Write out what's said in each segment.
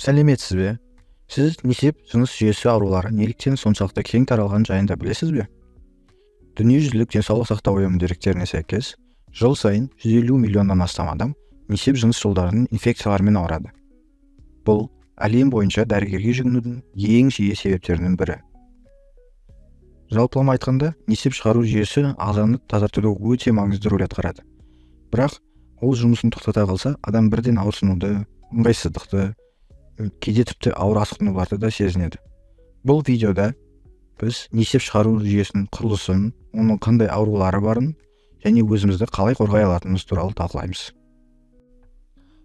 Сәлеметсіз бе? Сіз несеп жыныс жүйесі аурулары неліктен соншалықты кең таралған жайында білесіз бе? Дүниежүзілік денсаулық сақтау ұйымы деректеріне сәйкес, жыл сайын 150 миллионнан астам адам несеп жыныс жолдарының инфекцияларымен ауырады. Бұл әлем бойынша дәрігерге жүгінудің ең жиі себептерінің бірі. Жалпылама айтқанда, несеп шығару жүйесі ағзаны тазартуда өте маңызды рөл атқарады. Бірақ ол жұмысын тоқтата қалса, адам бірден ауырсынуды, ыңғайсыздықты, кейде тіпті ауыр асқынуларды да сезінеді. Бұл видеода біз несеп шығару жүйесінің құрылысын, оның қандай аурулары барын және өзімізді қалай қорғай алатынымыз туралы талқылаймыз.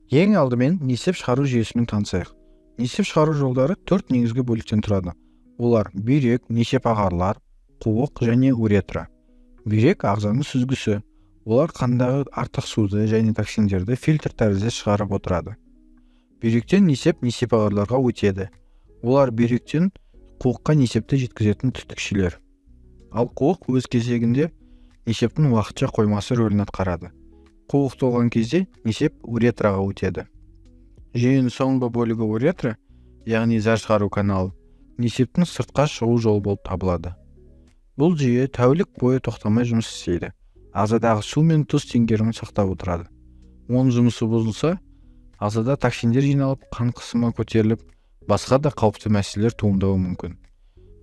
Ең алдымен несеп шығару жүйесімен танысайық. Несеп шығару жолдары 4 негізгі бөліктен тұрады. Олар бүйрек, несеп ағарлар, қуық және уретра. Бүйрек ағзаның сүзгісі. Олар қандағы артық суды және токсиндерді фильтр тәрізді шығарып отырады. Бүйректен несеп ағарларға өтеді. Олар бүйректен қуыққа несепті жеткізетін түтікшелер. Ал қуық өз кезегінде несептің уақытша қоймасы рөлін атқарады. Қуық толған кезде несеп уретраға өтеді. Жүйенің соңғы бөлігі уретра, яғни зәр шығару каналы, несептің сыртқа шығу жолы болып табылады. Бұл жүйе тәулік бойы тоқтамай жұмыс істейді. Ағзадағы су мен тұз теңгерімін сақтап отырады. Оның жұмысы бұзылса, ағзада токсиндер жиналып, қан қысымы көтеріліп, басқа да қауіпті мәселелер туындауы мүмкін.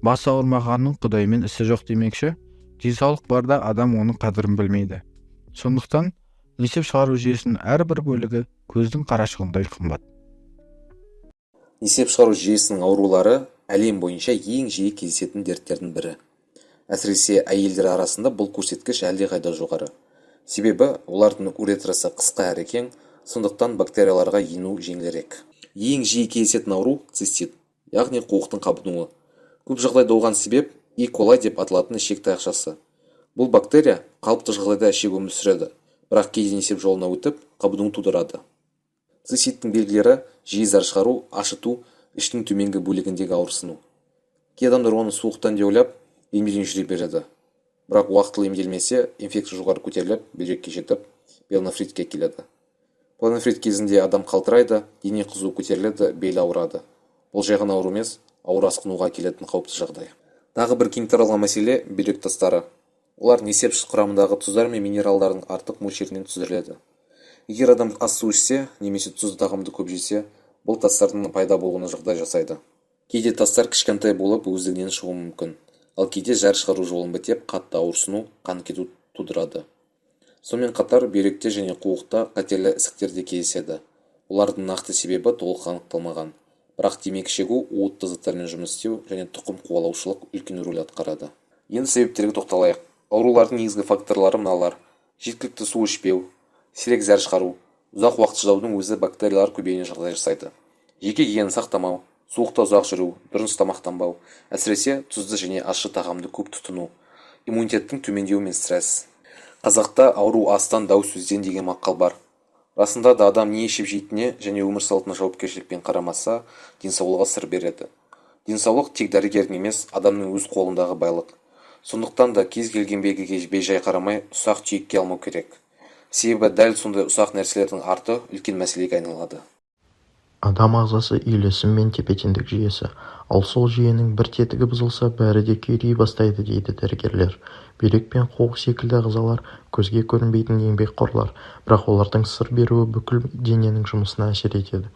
Бас ауырмағанның құдаймен ісі жоқ демекші, денсаулық барда адам оның қадірін білмейді. Сондықтан несеп шығару жүйесінің әрбір бөлігі көздің қарашығындай қымбат. Несеп шығару жүйесінің аурулары әлем бойынша ең жиі кездесетін дерттердің бірі. Әсіресе әйелдер арасында бұл көрсеткіш әлдеқайда жоғары. Себебі олардың уретрасы қысқа әрі кең, сондықтан бактерияларға ену жеңілірек. Ең жиі кездесетін ауру цистит, яғни қуықтың қабынуы. Көп жағдайда оған себеп E. coli деп аталатын ішек таяқшасы. Бұл бактерия қалыпты жағдайда ішек өмір сүреді, бірақ кейде несеп жолына өтіп, қабыну тудырады. Циститтің белгілері жиі зәр шығару, ашыту, іштің төменгі бөлігіндегі ауырсыну. Кей адамдар оны суықтан деп ойлап, емдеуден жүре береді. Бірақ уақытылы емделмесе, инфекция жоғары көтеріліп, бүйрекке жетіп, пилонефритке келеді. Пилонефрит кезінде адам қалтырайды, дене қызуы көтеріледі, белі ауырады. Бұл жай ғана ауру емес, ауыр асқынуға келетін қауіпті жағдай. Тағы бір кең таралған мәселе бүйрек тастары. Олар несеп құрамындағы тұздар мен минералдардың артық мөлшерінен түзіледі. Егер адам ас су ішсе, немесе тұзды тағамды көп жесе, бұл тастардың пайда болуына жағдай жасайды. Кейде тастар кішкентай болып өздігінен шығуы мүмкін, ал кейде зәр шығару жолын бітеп, қатты ауырсыну, қан кету тудырады. Сонымен қатар бүйректе және қуықта қатерлі ісіктер де кездеседі. Олардың нақты себебі толық анықталмаған. Бірақ темекі шегу, уытты заттармен жұмыс істеу және тұқым қуалаушылық үлкен рөл атқарады. Енді себептерге тоқталайық. Аурулардың негізгі факторлары мыналар: жеткілікті су ішпеу, сирек зәр шығару, ұзақ уақыт шыдаудың өзі бактериялар көбеюіне жағдай жасайды. Жеке гигиена сақтамау, суықта ұзақ жүру, дұрыс тамақтанбау, әсіресе тұзды және ащы тағамды көп тұтыну, иммунитеттің төмендеуі мен стресс. Қазақта ауру астан дау сөзден деген мақал бар. Расында да адам не ішіп жейтініне және өмір салтына жауапкершілікпен қарамаса, денсаулығы сыр береді. Денсаулық тек дәрігердің емес, адамның өз қолындағы байлық. Сондықтан да кез келген белгіге бейжай қарамай, ұсақ түйекке алмау керек. Себебі дәл сондай ұсақ нәрселердің арты үлкен мәселеге айналады. Адам ағзасы үйлесім мен тепе-теңдік жүйесі, ал сол жүйенің бір тетігі бұзылса, бәрі де күйрей бастайды дейді дәрігерлер. Бүйрек пен қуық секілді ағзалар көзге көрінбейтін еңбекқорлар, бірақ олардың сыр беруі бүкіл дененің жұмысына әсер етеді.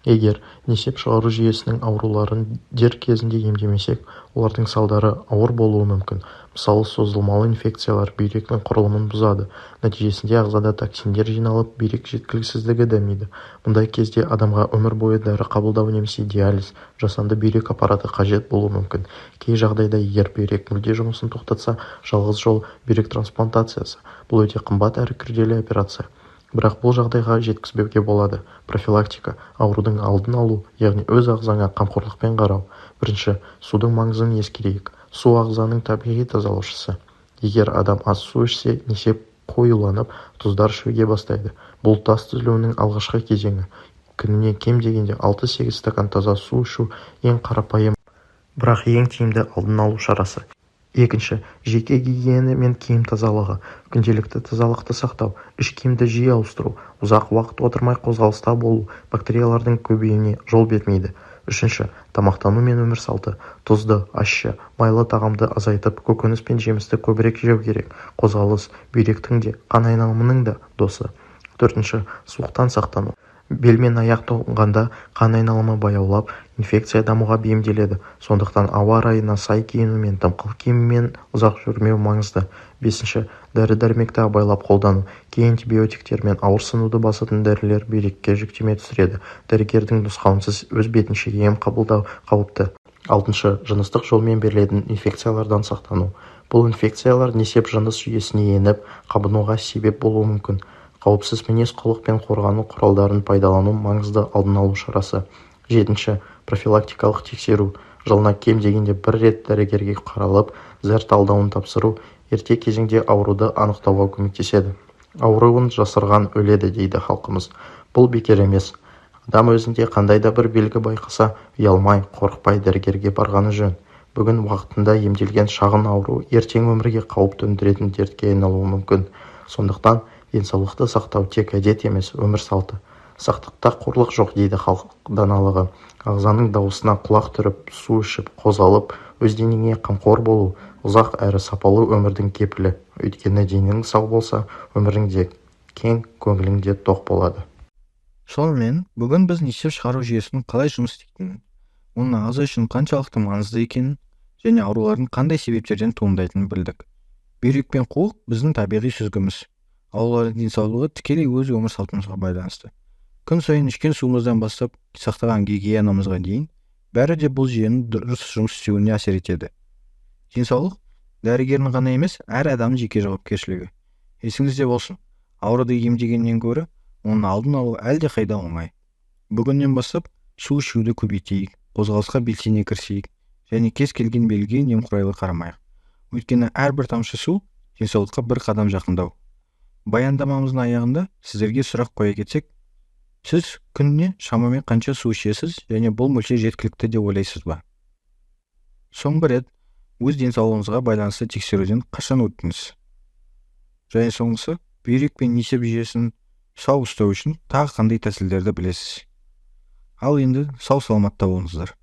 Егер несеп шығару жүйесінің ауруларын дер кезінде емдемесек, олардың салдары ауыр болуы мүмкін. Мысалы, созылмалы инфекциялар бүйректің құрылымын бұзады. Нәтижесінде ағзада токсиндер жиналып, бүйрек жеткіліксіздігі дамиды. Мұндай кезде адамға өмір бойы дәрі қабылдау немесе диализ, жасанды бүйрек аппараты қажет болуы мүмкін. Кей жағдайда егер бүйрек мүлде жұмысын тоқтатса, жалғыз жол бүйрек трансплантациясы. Бұл өте қымбат әрі күрделі операция. Бірақ бұл жағдайға жеткізбеуге болады. Профилактика, аурудың алдын алу, яғни өз ағзаңа қамқорлықпен қарау. Бірінші, судың маңызын ескерейік. Су ағзаның табиғи тазалаушысы. Егер адам аз су ішсе, несеп қоюланып, тұздар ішуге бастайды. Бұл тас түзілуінің алғашқы кезеңі. Күніне кем дегенде 6-8 стакан таза су ішу ең қарапайым, бірақ ең тиімді алдын алу шарасы. Екінші, жеке гигиена мен киім тазалығы. Күнделікті тазалықты сақтау, іш киімді жиі ауыстыру, ұзақ уақыт отырмай қозғалыста болу бактериялардың көбеюіне жол бермейді. Үшінші, тамақтану мен өмір салты. Тұзды, ащы, майлы тағамды азайтып, көкөніс пен жемісті көбірек жеу керек. Қозғалыс бүйректің де, қан айналымының да досы. Төртінші, суықтан сақтану. Бел мен аяқ тоңғанда қан айналымы баяулап, инфекция дамуға бейімделеді. Сондықтан ауа райына сай киіну мен дымқыл киіммен ұзақ жүрмеу маңызды. Бесінші, дәрі-дәрмекті абайлап қолдану. Кей антибиотиктер мен ауырсынуды басатын дәрілер бүйрекке жүктеме түсіреді. Дәрігердің нұсқауынсыз өз бетінше ем қабылдау қауіпті. Алтыншы, жыныстық жолмен берілетін инфекциялардан сақтану. Бұл инфекциялар несеп жыныс жүйесіне еніп, қабынуға себеп болуы мүмкін. Қауіпсіз мінез-құлық пен қорғану құралдарын пайдалану маңызды алдын алу шарасы. Жетінші, профилактикалық тексеру. Жылына кем дегенде бір рет дәрігерге қаралып, зәр талдауын тапсыру ерте кезеңде ауруды анықтауға көмектеседі. Ауруын жасырған өледі дейді халқымыз. Бұл бекер емес. Адам өзінде қандай да бір белгі байқаса, ұялмай, қорықпай дәрігерге барғаны жөн. Бүгін уақытында емделген шағын ауру ертең өмірге қауіп төндіретін дертке айналуы мүмкін. Сондықтан денсаулықты сақтау тек әдет емес, өмір салты. Сақтықта қорлық жоқ дейді халық даналығы. Ағзаның дауысына құлақ түріп, су ішіп, қозғалып, өз денеңе қамқор болу ұзақ әрі сапалы өмірдің кепілі. Өйткені денең сау болса, өмірің де кең, көңілің де тоқ болады. Сонымен, бүгін біз несеп шығару жүйесінің қалай жұмыс істейтінін, оның ағза үшін қаншалықты маңызды екенін және аурулардың қандай себептерден туындайтынын білдік. Бүйрек пен қуық біздің табиғи сүзгіміз. Аурулардың денсаулығы тікелей өз өмір салтымызға байланысты. Күн сайын ішкен суымыздан бастап сақтаған гигиенамызға дейін бәрі де бұл жүйенің дұрыс жұмыс істеуіне әсер етеді. Денсаулық дәрігердің ғана емес, әр адамның жеке жауапкершілігі. Есіңізде болсын, ауруды емдегеннен гөрі оның алдын алу әлде қайда оңай. Бүгіннен бастап су ішуді көбейтейік, қозғалысқа белсене кірісейік және кез келген белгіге немқұрайлы қарамайық. Өйткені әрбір тамшы су денсаулыққа бір қадам жақындау. Баяндамамыздың аяғында сіздерге сұрақ қоя кетсек, сіз күніне шамамен қанша су ішесіз және бұл мөлшер жеткілікті деп ойлайсыз ба? Соңғы рет өз денсаулығыңызға байланысты тексеруден қашан өттіңіз? Және соңғысы, бүйрек пен несеп жүйесін сау ұстау үшін тағы қандай тәсілдерді білесіз? Ал енді сау саламатта болыңыздар.